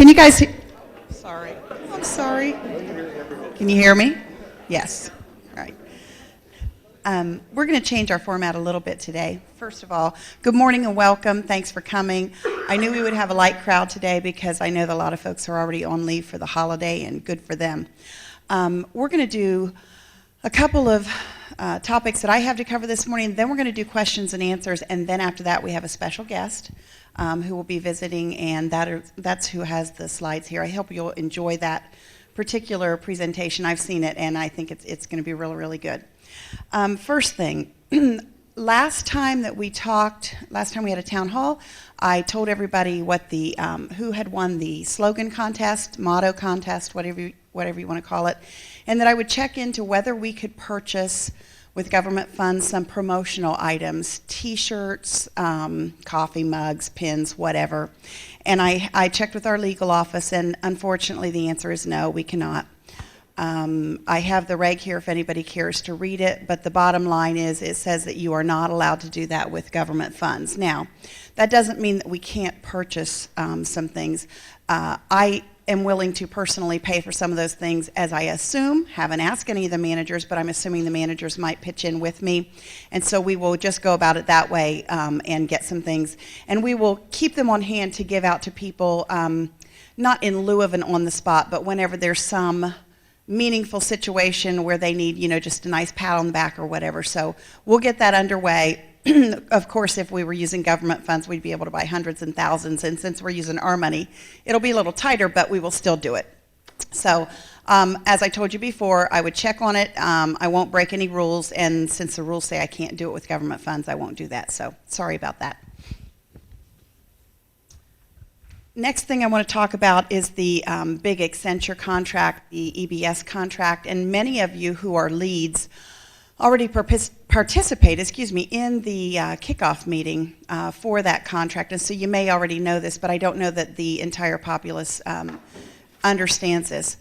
Can you guys sorry. I'm sorry. Can you hear me? Yes. All right. We're going to change our format a little bit today. First of all, good morning and welcome. Thanks for coming. I knew we would have a light crowd today because I know that a lot of folks are already on leave for the holiday, and good for them. We're going to do a couple of topics that I have to cover this morning. Then we're going to do questions and answers, and then after that we have a special guest who will be visiting, and that's who has the slides here. I hope you'll enjoy that particular presentation. I've seen it, and I think it's going to be really, really good. First thing, last time we had a town hall, I told everybody what the who had won the slogan contest, motto contest, whatever you want to call it, and that I would check into whether we could purchase with government funds some promotional items, T-shirts, coffee mugs, pins, whatever. And I checked with our legal office, and unfortunately the answer is no, we cannot. I have the reg here if anybody cares to read it, but the bottom line is it says that you are not allowed to do that with government funds. Now, that doesn't mean that we can't purchase some things. I am willing to personally pay for some of those things, as I assume. Haven't asked any of the managers, but I'm assuming the managers might pitch in with me. And so we will just go about it that way and get some things. And we will keep them on hand to give out to people, not in lieu of an on-the-spot, but whenever there's some meaningful situation where they need, just a nice pat on the back or whatever. So we'll get that underway. Of course, if we were using government funds, we'd be able to buy hundreds and thousands, and since we're using our money, it'll be a little tighter, but we will still do it. So, as I told you before, I would check on it. I won't break any rules, and since the rules say I can't do it with government funds, I won't do that, so sorry about that. Next thing I want to talk about is the big Accenture contract, the EBS contract, and many of you who are leads already participate in the kickoff meeting for that contract, and so you may already know this, but I don't know that the entire populace understands this.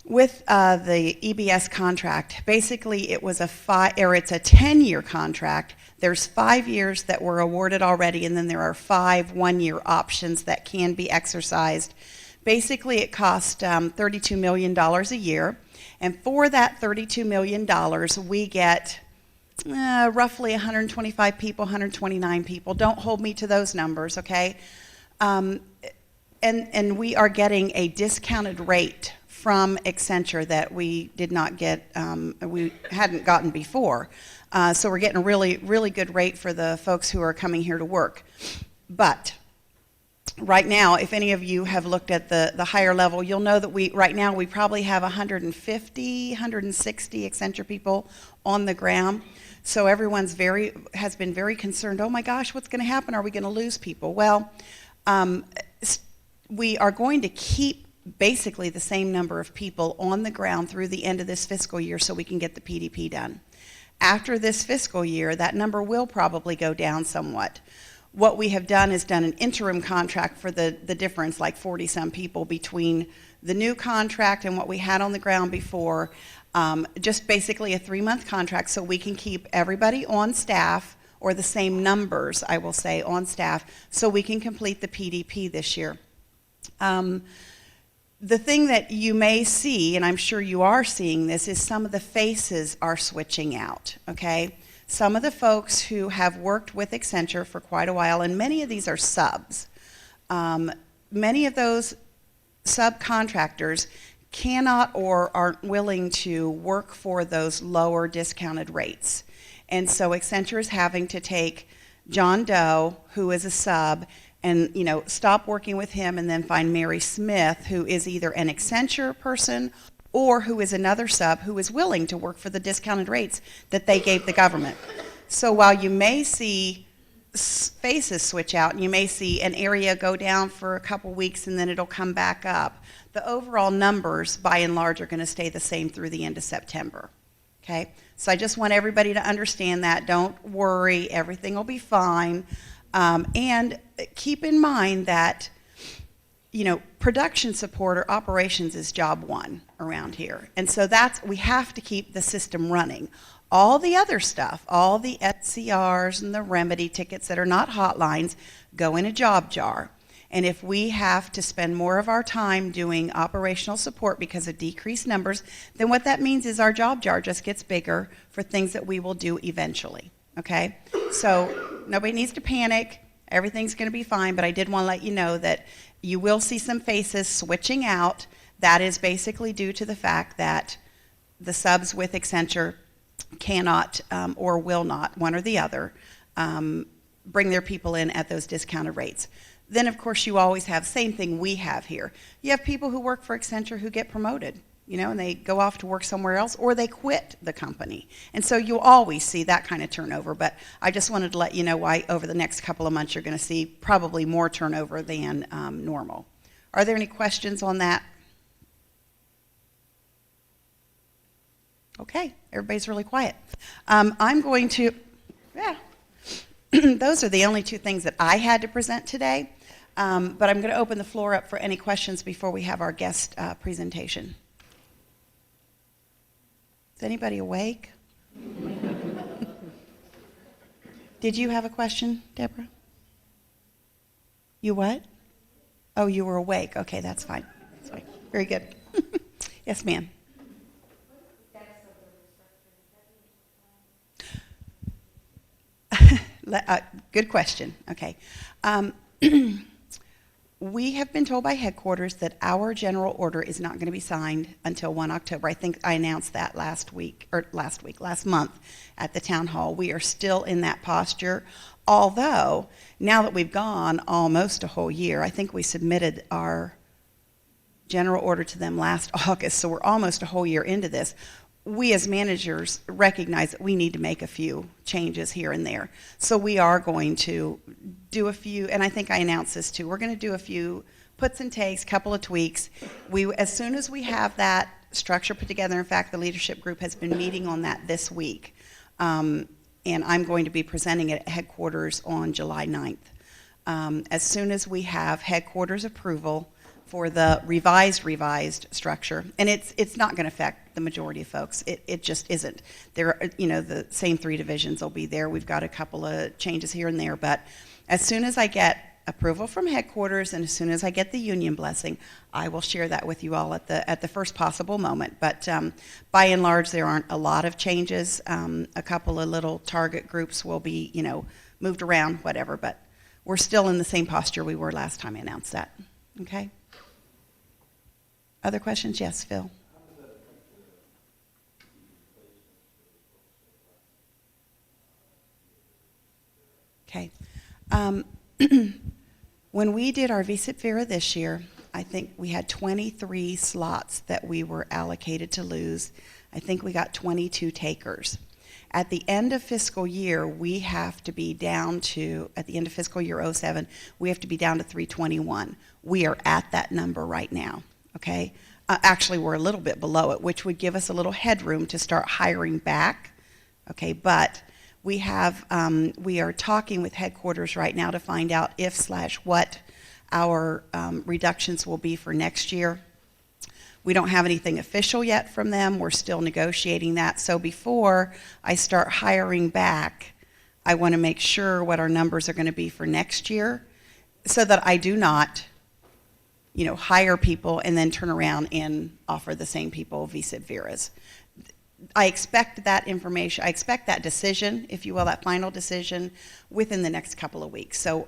With the EBS contract, basically it's a 10-year contract. There's 5 years that were awarded already, and then there are 5 one-year options that can be exercised. Basically, it costs $32 million a year, and for that $32 million, we get roughly 125 people, 129 people. Don't hold me to those numbers, okay? And we are getting a discounted rate from Accenture that we did not get, we hadn't gotten before. So we're getting a really, really good rate for the folks who are coming here to work. But right now, if any of you have looked at the higher level, you'll know that right now we probably have 150, 160 Accenture people on the ground. So everyone's has been very concerned, oh my gosh, what's going to happen? Are we going to lose people? Well, we are going to keep basically the same number of people on the ground through the end of this fiscal year so we can get the PDP done. After this fiscal year, that number will probably go down somewhat. What we have done is done an interim contract for the difference, like 40-some people between the new contract and what we had on the ground before. Just basically a 3-month contract so we can keep everybody on staff, or the same numbers, I will say, on staff, so we can complete the PDP this year. The thing that you may see, and I'm sure you are seeing this, is some of the faces are switching out, okay? Some of the folks who have worked with Accenture for quite a while, and many of these are subs, many of those subcontractors cannot or aren't willing to work for those lower discounted rates. And so Accenture is having to take John Doe, who is a sub, and stop working with him and then find Mary Smith, who is either an Accenture person or who is another sub who is willing to work for the discounted rates that they gave the government. So while you may see faces switch out and you may see an area go down for a couple weeks and then it'll come back up, the overall numbers by and large are going to stay the same through the end of September. Okay? So I just want everybody to understand that. Don't worry, everything will be fine. And keep in mind that, production support or operations is job one around here. And so we have to keep the system running. All the other stuff, all the SCRs and the remedy tickets that are not hotlines, go in a job jar. And if we have to spend more of our time doing operational support because of decreased numbers, then what that means is our job jar just gets bigger for things that we will do eventually, okay? So nobody needs to panic. Everything's going to be fine, but I did want to let you know that you will see some faces switching out. That is basically due to the fact that the subs with Accenture cannot or will not, one or the other, bring their people in at those discounted rates. Then, of course, you always have, same thing we have here. You have people who work for Accenture who get promoted, you know, and they go off to work somewhere else, or they quit the company. And so you'll always see that kind of turnover. But I just wanted to let you know why over the next couple of months you're going to see probably more turnover than normal. Are there any questions on that? Okay, everybody's really quiet. I'm going to, yeah. Those are the only two things that I had to present today, but I'm going to open the floor up for any questions before we have our guest presentation. Is anybody awake? Did you have a question, Deborah? You what? Oh, you were awake. Okay, that's fine. That's fine. Very good. Yes, ma'am. Good question. Okay. We have been told by headquarters that our general order is not going to be signed until 1 October. I think I announced that last month at the town hall. We are still in that posture, although now that we've gone almost a whole year, I think we submitted our general order to them last August, so we're almost a whole year into this. We as managers recognize that we need to make a few changes here and there. So we are going to do a few, and I think I announced this too, we're going to do a few puts and takes, couple of tweaks. As soon as we have that structure put together, in fact, the leadership group has been meeting on that this week, and I'm going to be presenting it at headquarters on July 9th. As soon as we have headquarters approval for the revised structure, and it's not going to affect the majority of folks. It just isn't. There, the same three divisions will be there. We've got a couple of changes here and there, but as soon as I get approval from headquarters and as soon as I get the union blessing, I will share that with you all at the first possible moment. But by and large, there aren't a lot of changes. A couple of little target groups will be, moved around, whatever. But we're still in the same posture we were last time I announced that. Okay. Other questions? Yes, Phil. Okay. When we did our VSIP Vera this year, I think we had 23 slots that we were allocated to lose. I think we got 22 takers. At the end of fiscal year, we have to be down to, at the end of fiscal year 07, we have to be down to 321. We are at that number right now. Okay, actually we're a little bit below it, which would give us a little headroom to start hiring back. Okay, but we are talking with headquarters right now to find out if/what our reductions will be for next year. We don't have anything official yet from them. We're still negotiating that. So before I start hiring back, I want to make sure what our numbers are going to be for next year so that I do not hire people and then turn around and offer the same people VSIP Veras. I expect that information, I expect that decision, if you will, that final decision within the next couple of weeks. So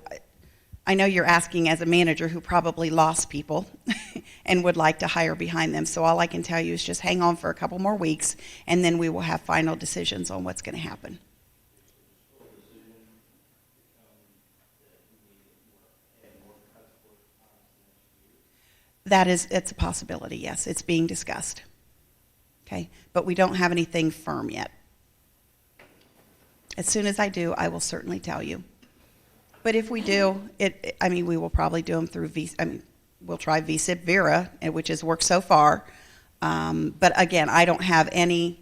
I know you're asking as a manager who probably lost people and would like to hire behind them. So all I can tell you is just hang on for a couple more weeks and then we will have final decisions on what's going to happen. It's a possibility, yes. It's being discussed. Okay, but we don't have anything firm yet. As soon as I do, I will certainly tell you. But if we do, we will probably do them through we'll try VSIP Vera, which has worked so far. But again, I don't have anything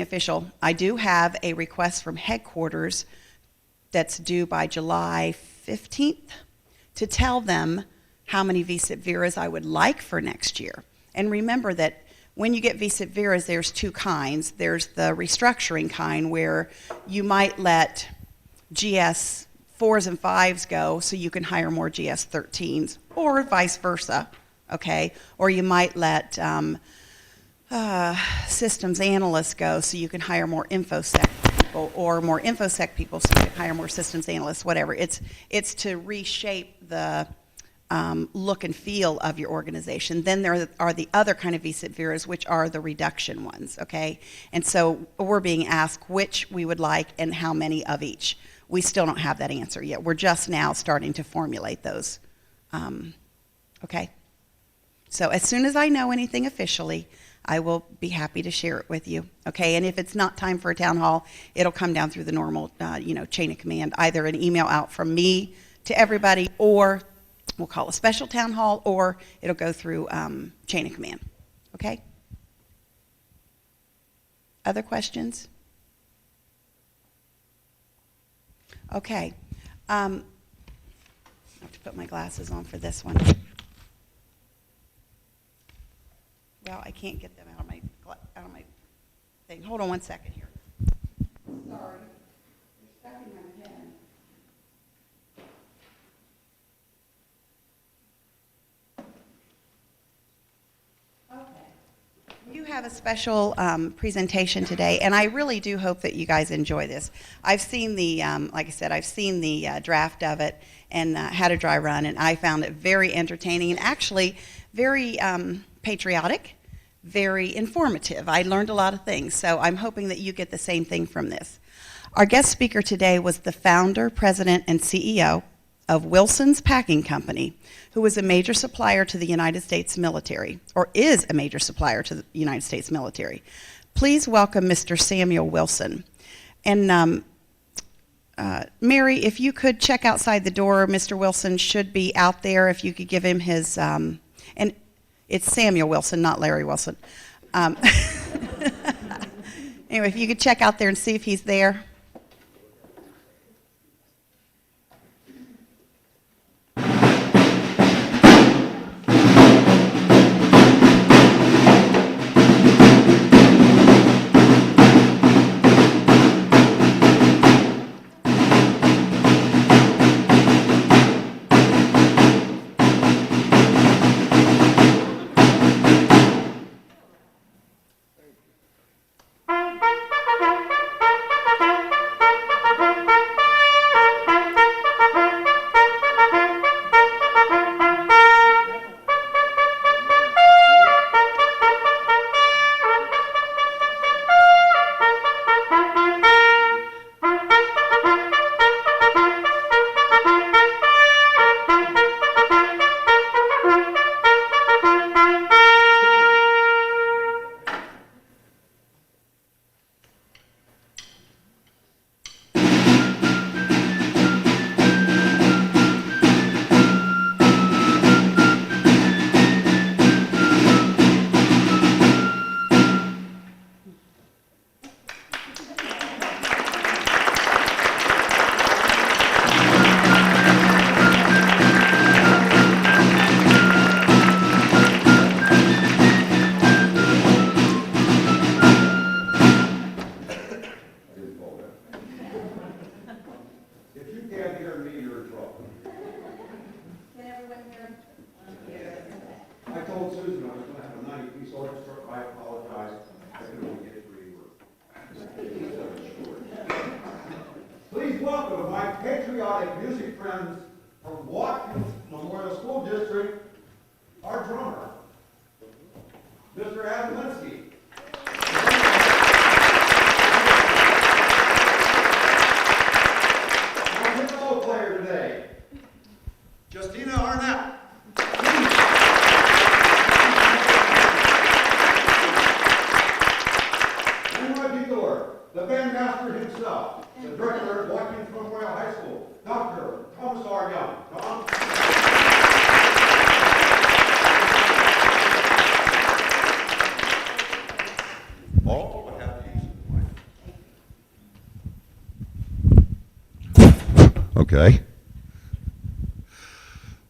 official. I do have a request from headquarters that's due by July 15th to tell them how many VSIP Veras I would like for next year. And remember that when you get VSIP Veras, there's two kinds. There's the restructuring kind where you might let GS 4s and 5s go so you can hire more GS-13s, or vice versa, okay? Or you might let systems analysts go so you can hire more InfoSec people, or more InfoSec people so you can hire more systems analysts, whatever. It's to reshape the look and feel of your organization. Then there are the other kind of VSIP VERAs, which are the reduction ones, okay? And so we're being asked which we would like and how many of each. We still don't have that answer yet. We're just now starting to formulate those, okay? So as soon as I know anything officially, I will be happy to share it with you, okay? And if it's not time for a town hall, it'll come down through the normal, chain of command, either an email out from me to everybody, or we'll call a special town hall, or it'll go through chain of command, okay? Other questions? Okay. I have to put my glasses on for this one. Well, I can't get them out of my thing. Hold on one second here. Sorry. They're stuck in my pen. You have a special presentation today, and I really do hope that you guys enjoy this. I've seen the, like I said, I've seen the draft of it and had a dry run, and I found it very entertaining and actually very patriotic, very informative. I learned a lot of things, so I'm hoping that you get the same thing from this. Our guest speaker today was the founder, president, and CEO of Wilson's Packing Company, who was a major supplier to the United States military, or is a major supplier to the United States military. Please welcome Mr. Samuel Wilson. And Mary, if you could check outside the door, Mr. Wilson should be out there. If you could give him his, and it's Samuel Wilson, not Larry Wilson. Anyway, if you could check out there and see if he's there. Okay.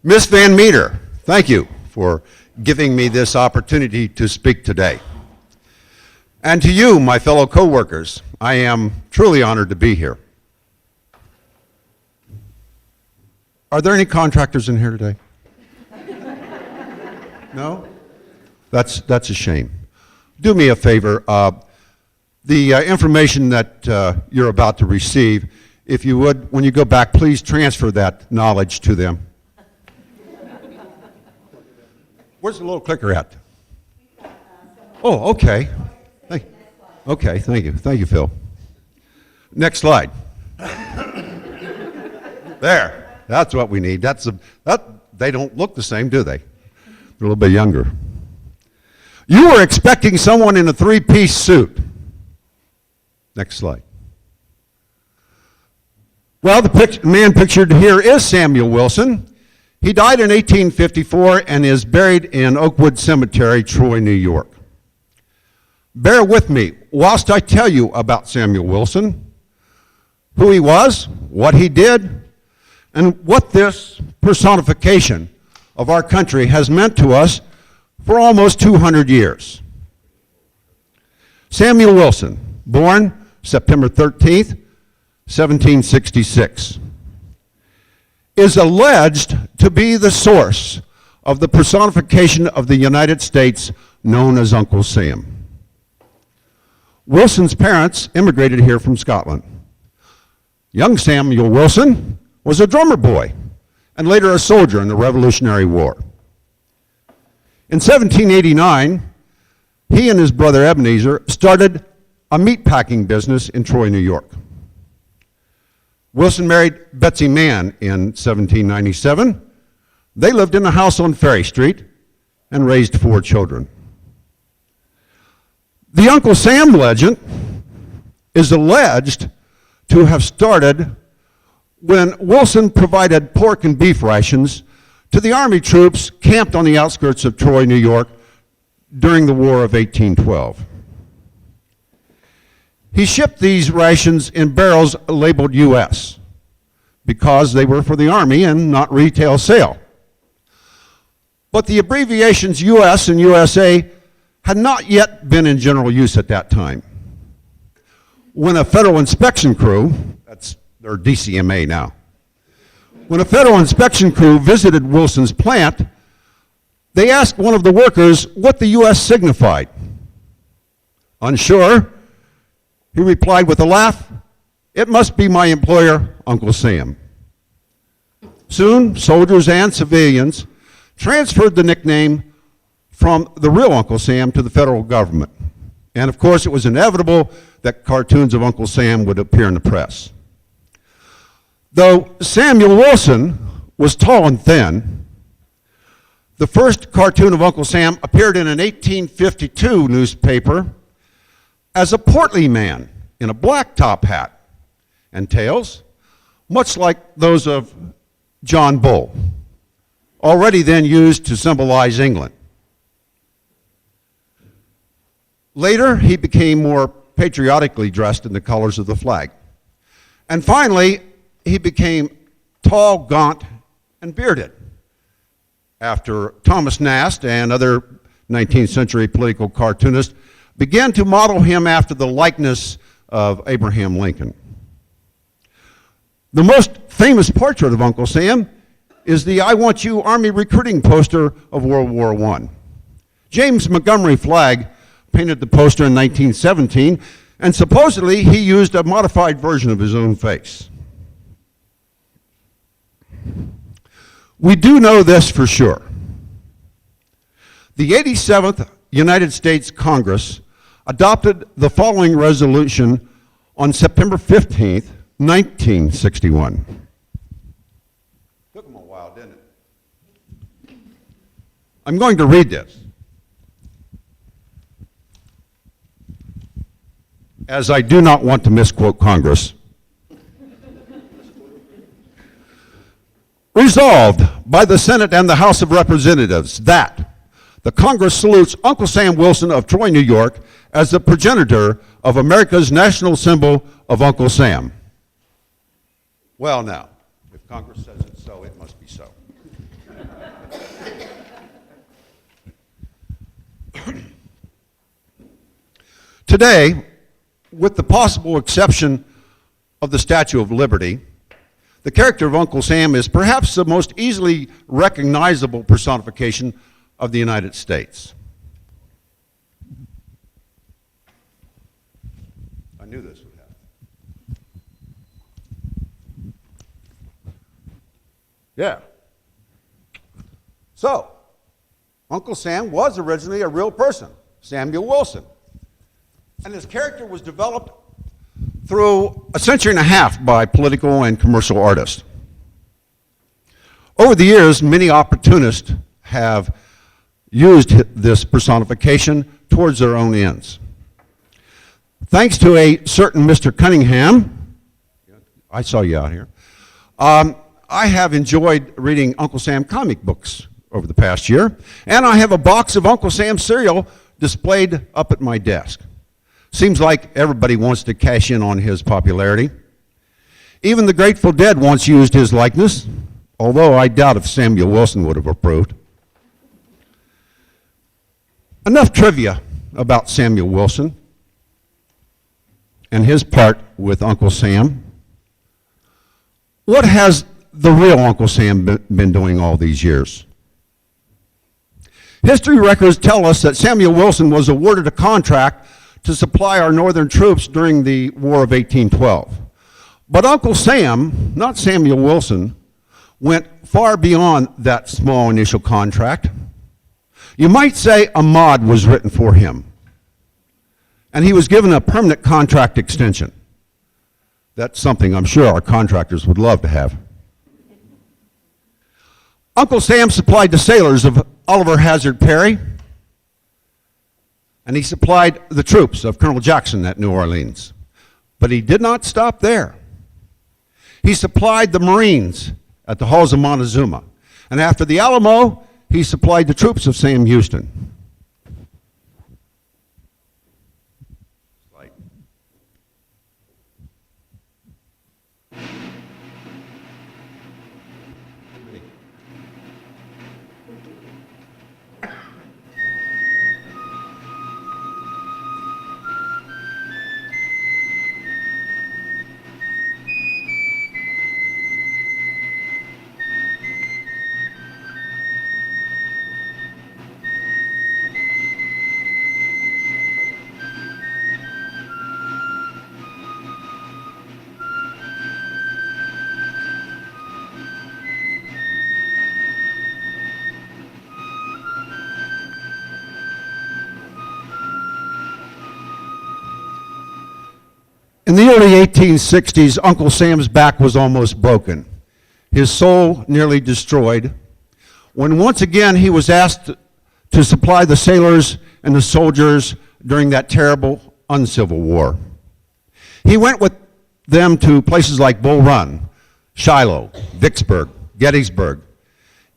Ms. Van Meter, thank you for giving me this opportunity to speak today. And to you, my fellow co-workers, I am truly honored to be here. Are there any contractors in here today? No? That's a shame. Do me a favor. The information that you're about to receive, if you would, when you go back, please transfer that knowledge to them. Where's the little clicker at? Oh, okay. Okay, thank you. Thank you, Phil. Next slide. There. That's what we need. They don't look the same, do they? They're a little bit younger. You were expecting someone in a three-piece suit. Next slide. Well, the man pictured here is Samuel Wilson. He died in 1854 and is buried in Oakwood Cemetery, Troy, New York. Bear with me whilst I tell you about Samuel Wilson, who he was, what he did, and what this personification of our country has meant to us for almost 200 years. Samuel Wilson, born September 13th, 1766, is alleged to be the source of the personification of the United States known as Uncle Sam. Wilson's parents immigrated here from Scotland. Young Samuel Wilson was a drummer boy and later a soldier in the Revolutionary War. In 1789, he and his brother Ebenezer started a meatpacking business in Troy, New York. Wilson married Betsy Mann in 1797. They lived in a house on Ferry Street and raised 4 children. The Uncle Sam legend is alleged to have started when Wilson provided pork and beef rations to the Army troops camped on the outskirts of Troy, New York during the War of 1812. He shipped these rations in barrels labeled U.S. because they were for the Army and not retail sale. But the abbreviations U.S. and USA had not yet been in general use at that time. When a federal inspection crew, they're DCMA now, when a federal inspection crew visited Wilson's plant, they asked one of the workers what the U.S. signified. Unsure, he replied with a laugh, "It must be my employer, Uncle Sam." Soon, soldiers and civilians transferred the nickname from the real Uncle Sam to the federal government. And of course, it was inevitable that cartoons of Uncle Sam would appear in the press. Though Samuel Wilson was tall and thin, the first cartoon of Uncle Sam appeared in an 1852 newspaper as a portly man in a black top hat and tails, much like those of John Bull, already then used to symbolize England. Later, he became more patriotically dressed in the colors of the flag. And finally, he became tall, gaunt, and bearded after Thomas Nast and other 19th century political cartoonists began to model him after the likeness of Abraham Lincoln. The most famous portrait of Uncle Sam is the "I Want You" Army recruiting poster of World War I. James Montgomery Flagg painted the poster in 1917, and supposedly he used a modified version of his own face. We do know this for sure. The 87th United States Congress adopted the following resolution on September 15th, 1961. Took them a while, didn't it? I'm going to read this, as I do not want to misquote Congress. Resolved by the Senate and the House of Representatives that the Congress salutes Uncle Sam Wilson of Troy, New York, as the progenitor of America's national symbol of Uncle Sam. Well, now, if Congress says it's so, it must be so. Today, with the possible exception of the Statue of Liberty, The character of Uncle Sam is perhaps the most easily recognizable personification of the United States. I knew this would happen. Yeah. So, Uncle Sam was originally a real person, Samuel Wilson. And his character was developed through a century and a half by political and commercial artists. Over the years, many opportunists have used this personification towards their own ends. Thanks to a certain Mr. Cunningham, I saw you out here, I have enjoyed reading Uncle Sam comic books over the past year, and I have a box of Uncle Sam cereal displayed up at my desk. Seems like everybody wants to cash in on his popularity. Even the Grateful Dead once used his likeness, although I doubt if Samuel Wilson would have approved. Enough trivia about Samuel Wilson and his part with Uncle Sam. What has the real Uncle Sam been doing all these years? History records tell us that Samuel Wilson was awarded a contract to supply our northern troops during the War of 1812. But Uncle Sam, not Samuel Wilson, went far beyond that small initial contract. You might say a mod was written for him, and he was given a permanent contract extension. That's something I'm sure our contractors would love to have. Uncle Sam supplied the sailors of Oliver Hazard Perry, and he supplied the troops of Colonel Jackson at New Orleans. But he did not stop there. He supplied the Marines at the Halls of Montezuma. And after the Alamo, he supplied the troops of Sam Houston. In the early 1860s, Uncle Sam's back was almost broken, his soul nearly destroyed, when once again he was asked to supply the sailors and the soldiers during that terrible uncivil war. He went with them to places like Bull Run, Shiloh, Vicksburg, Gettysburg,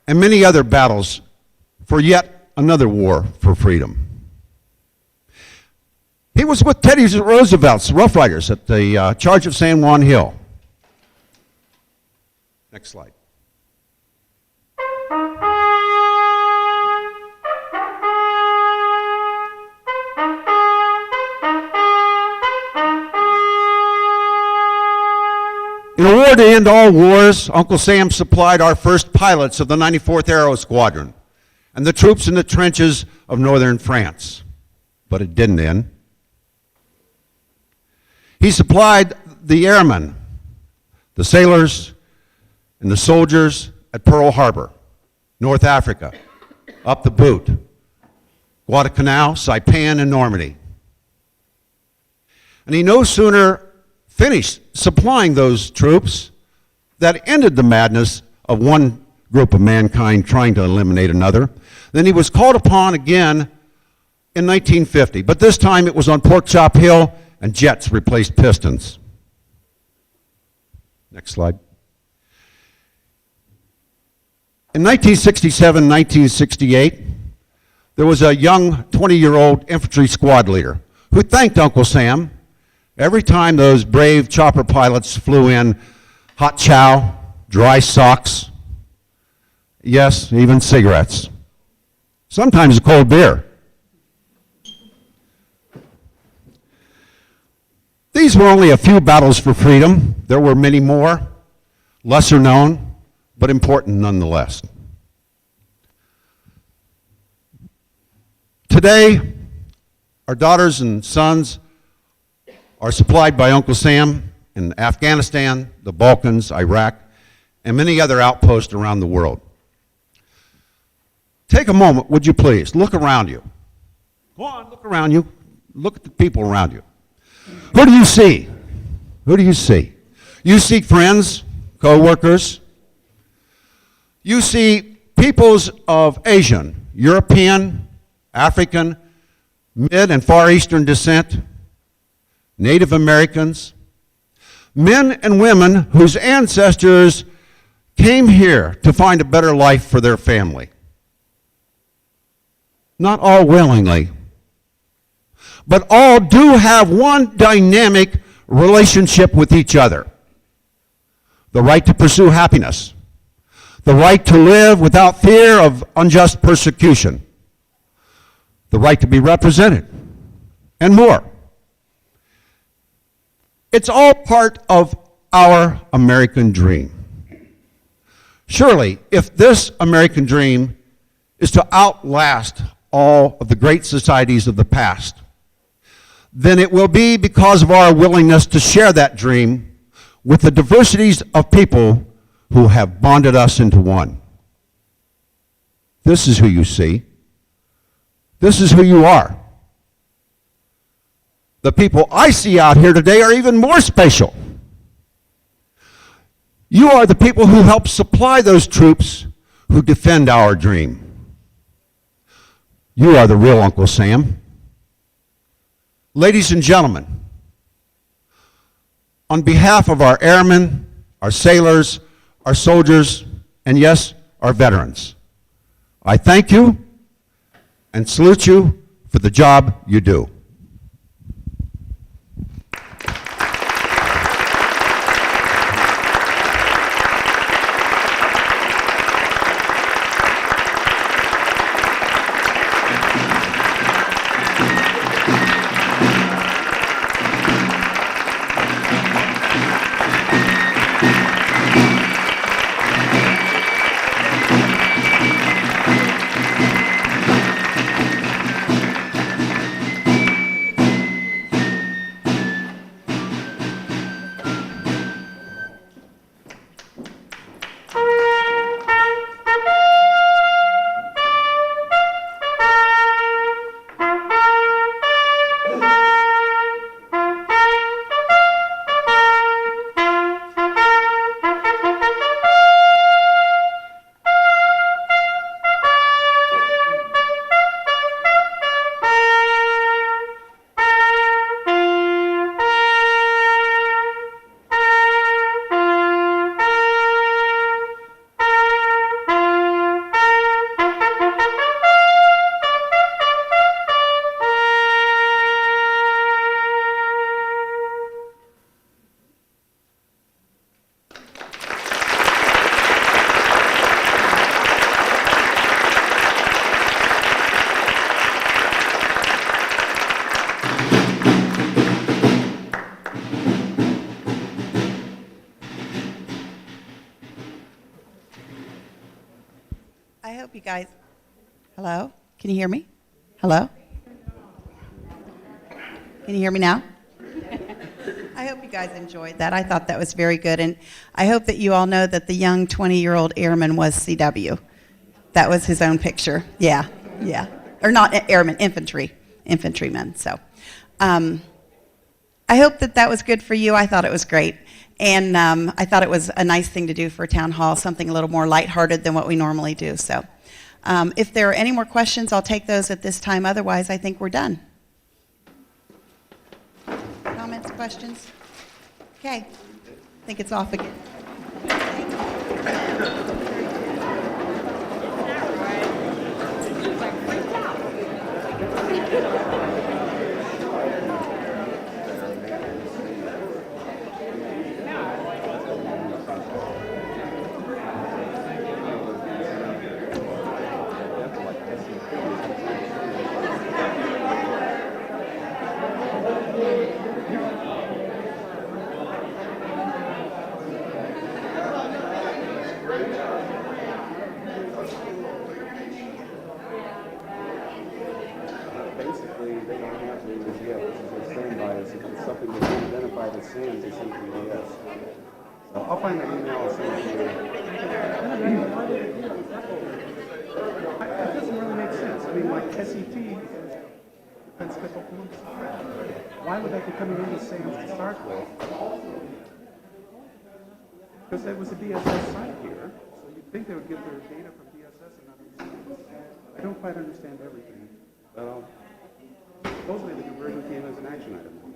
and many other battles for yet another war for freedom. He was with Teddy Roosevelt's Rough Riders at the Charge of San Juan Hill. Next slide. In a war to end all wars, Uncle Sam supplied our first pilots of the 94th Aero Squadron and the troops in the trenches of northern France. But it didn't end. He supplied the airmen, the sailors, and the soldiers at Pearl Harbor, North Africa, up the boot, Guadalcanal, Saipan, and Normandy. And he no sooner finished supplying those troops that ended the madness of one group of mankind trying to eliminate another. Then he was called upon again in 1950, but this time it was on Pork Chop Hill, and jets replaced pistons. Next slide. In 1967, 1968, there was a young 20-year-old infantry squad leader who thanked Uncle Sam every time those brave chopper pilots flew in hot chow, dry socks, yes, even cigarettes, sometimes a cold beer. These were only a few battles for freedom. There were many more. lesser known, but important nonetheless. Today, our daughters and sons are supplied by Uncle Sam in Afghanistan, the Balkans, Iraq, and many other outposts around the world. Take a moment, would you please? Look around you. Go on, look around you. Look at the people around you. Who do you see? Who do you see? You see friends, co-workers. You see peoples of Asian, European, African, Mid and Far Eastern descent, Native Americans, men and women whose ancestors came here to find a better life for their family. Not all willingly, but all do have one dynamic relationship with each other. The right to pursue happiness, the right to live without fear of unjust persecution, the right to be represented, and more. It's all part of our American dream. Surely, if this American dream is to outlast all of the great societies of the past, then it will be because of our willingness to share that dream with the diversities of people who have bonded us into one. This is who you see. This is who you are. The people I see out here today are even more special. You are the people who help supply those troops who defend our dream. You are the real Uncle Sam. Ladies and gentlemen, on behalf of our airmen, our sailors, our soldiers, and yes, our veterans, I thank you and salute you for the job you do. I hope you guys, hello? Can you hear me? Hello? Can you hear me now? I hope you guys enjoyed that. I thought that was very good. And I hope that you all know that the young 20-year-old airman was CW. That was his own picture. Yeah. Or not airman, infantryman. So I hope that that was good for you. I thought it was great. And I thought it was a nice thing to do for a town hall, something a little more lighthearted than what we normally do. So if there are any more questions, I'll take those at this time. Otherwise, I think we're done. Comments, questions? Okay. I think it's off again. don't have to use yeah, this is a sand bias. If it's something that's identified as sand, it's simply yes. So I'll find that email and send it to you. It doesn't really make sense. I mean, like SET, defense chemical forms, why would that be coming into SAMS to start with? Because there was a DSS site here, so you'd think they would get their data from DSS and not from SAMS. I don't quite understand everything. Supposedly the conversion came as an action item.